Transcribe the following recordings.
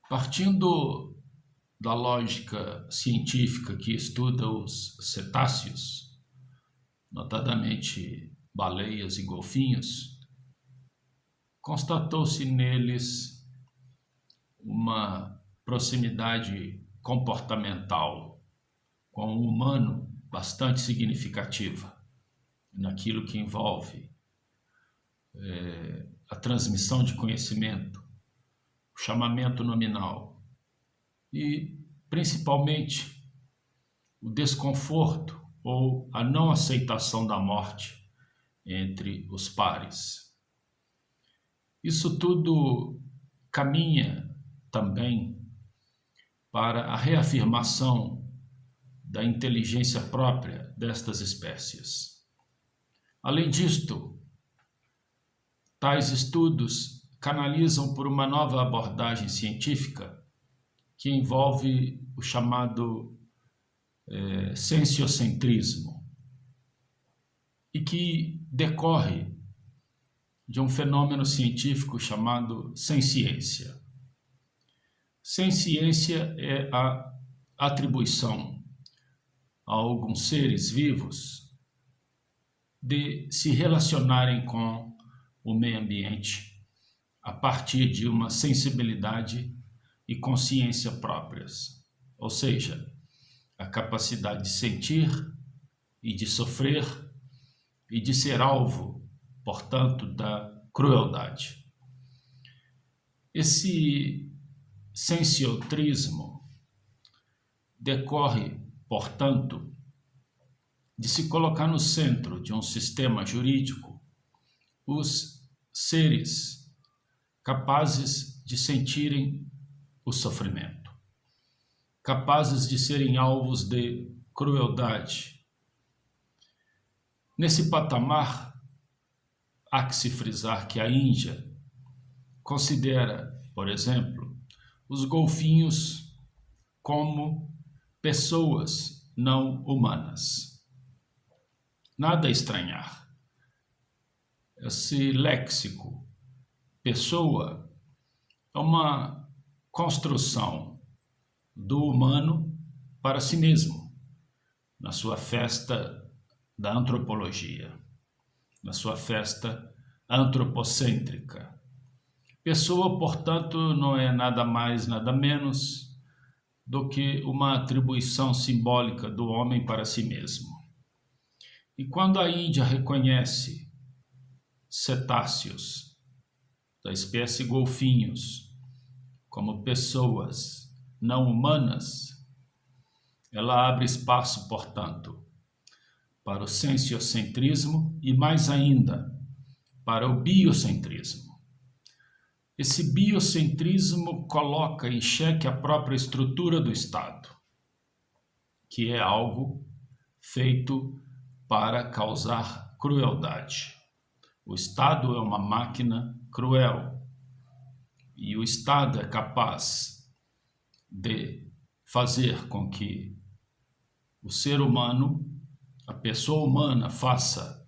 Partindo da lógica científica que estuda os cetáceos, notadamente baleias e golfinhos, constatou-se neles uma proximidade comportamental com o humano bastante significativa naquilo que envolve a transmissão de conhecimento, o chamamento nominal e, principalmente, o desconforto ou a não aceitação da morte entre os pares. Isso tudo caminha também para a reafirmação da inteligência própria destas espécies. Além disto, tais estudos canalizam por uma nova abordagem científica que envolve o chamado sensiocentrismo e que decorre de um fenômeno científico chamado senciência. Senciência é a atribuição a alguns seres vivos de se relacionarem com o meio ambiente a partir de uma sensibilidade e consciência próprias, ou seja, a capacidade de sentir e de sofrer e de ser alvo, portanto, da crueldade. Esse sensiotrismo decorre, portanto, de se colocar no centro de um sistema jurídico os seres capazes de sentirem o sofrimento, capazes de serem alvos de crueldade. Nesse patamar, há que se frisar que a Índia considera, por exemplo, os golfinhos como pessoas não humanas. Nada a estranhar. Esse léxico, pessoa, é uma construção do humano para si mesmo, na sua festa da antropologia, na sua festa antropocêntrica. Pessoa, portanto, não é nada mais, nada menos do que uma atribuição simbólica do homem para si mesmo. E quando a Índia reconhece cetáceos da espécie golfinhos como pessoas não humanas, ela abre espaço, portanto, para o sensiocentrismo e, mais ainda, para o biocentrismo. Esse biocentrismo coloca em xeque a própria estrutura do Estado, que é algo feito para causar crueldade. O Estado é uma máquina cruel e o Estado é capaz de fazer com que o ser humano, a pessoa humana, faça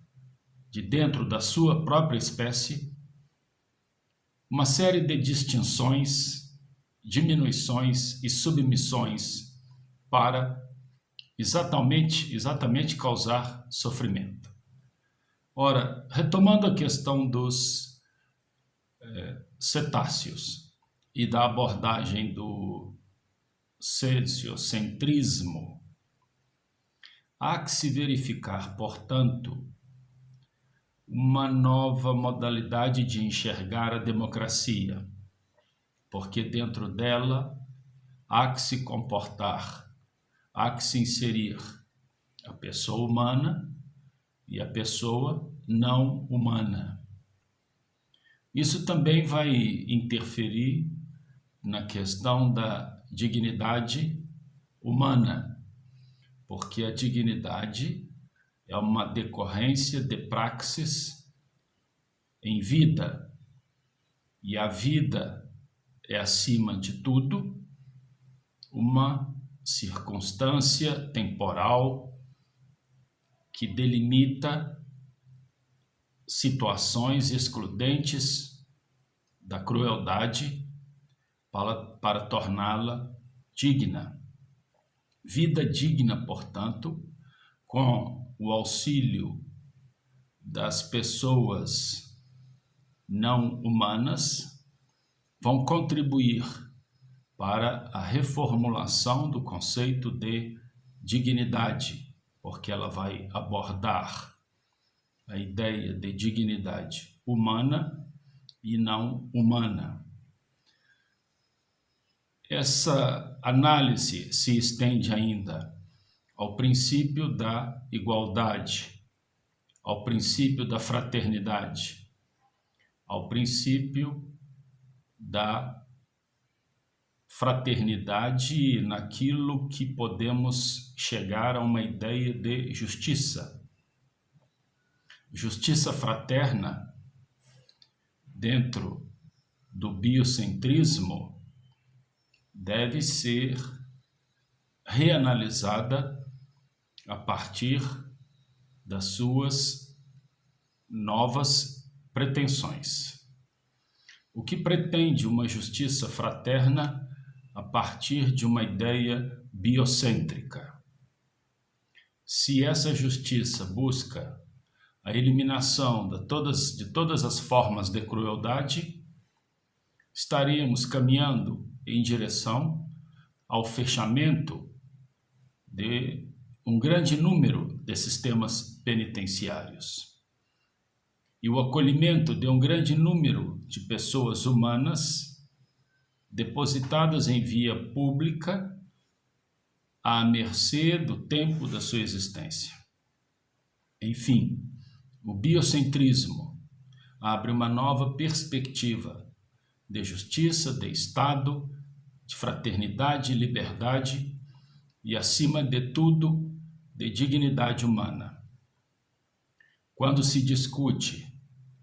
de dentro da sua própria espécie uma série de distinções, diminuições e submissões para exatamente causar sofrimento. Ora, retomando a questão dos cetáceos e da abordagem do sensiocentrismo, há que se verificar, portanto, uma nova modalidade de enxergar a democracia, porque dentro dela há que se comportar, há que se inserir a pessoa humana e a pessoa não humana. Isso também vai interferir na questão da dignidade humana, porque a dignidade é uma decorrência de praxis em vida, e a vida é, acima de tudo, uma circunstância temporal que delimita situações excludentes da crueldade para torná-la digna. Vida digna, portanto, com o auxílio das pessoas não humanas, vão contribuir para a reformulação do conceito de dignidade, porque ela vai abordar a ideia de dignidade humana e não humana. Essa análise se estende ainda ao princípio da igualdade, ao princípio da fraternidade, ao princípio da fraternidade naquilo que podemos chegar a uma ideia de justiça. Justiça fraterna, dentro do biocentrismo, deve ser reanalisada a partir das suas novas pretensões. O que pretende uma justiça fraterna a partir de uma ideia biocêntrica? Se essa justiça busca a eliminação de todas as formas de crueldade, estaríamos caminhando em direção ao fechamento de um grande número de sistemas penitenciários e o acolhimento de um grande número de pessoas humanas depositadas em via pública à mercê do tempo da sua existência. Enfim, o biocentrismo abre uma nova perspectiva de justiça, de Estado, de fraternidade e liberdade e, acima de tudo, de dignidade humana. Quando se discute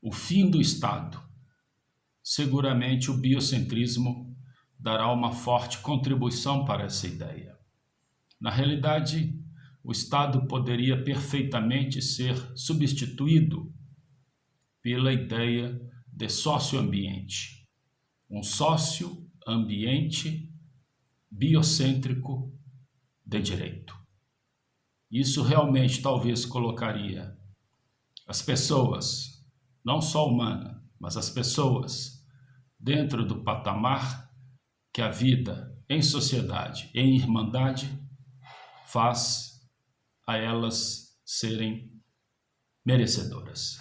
o fim do Estado, seguramente o biocentrismo dará uma forte contribuição para essa ideia. Na realidade, o Estado poderia perfeitamente ser substituído pela ideia de socioambiente, um socioambiente biocêntrico de direito. Isso realmente talvez colocaria as pessoas, não só humanas, mas as pessoas dentro do patamar que a vida em sociedade, em irmandade, faz a elas serem merecedoras.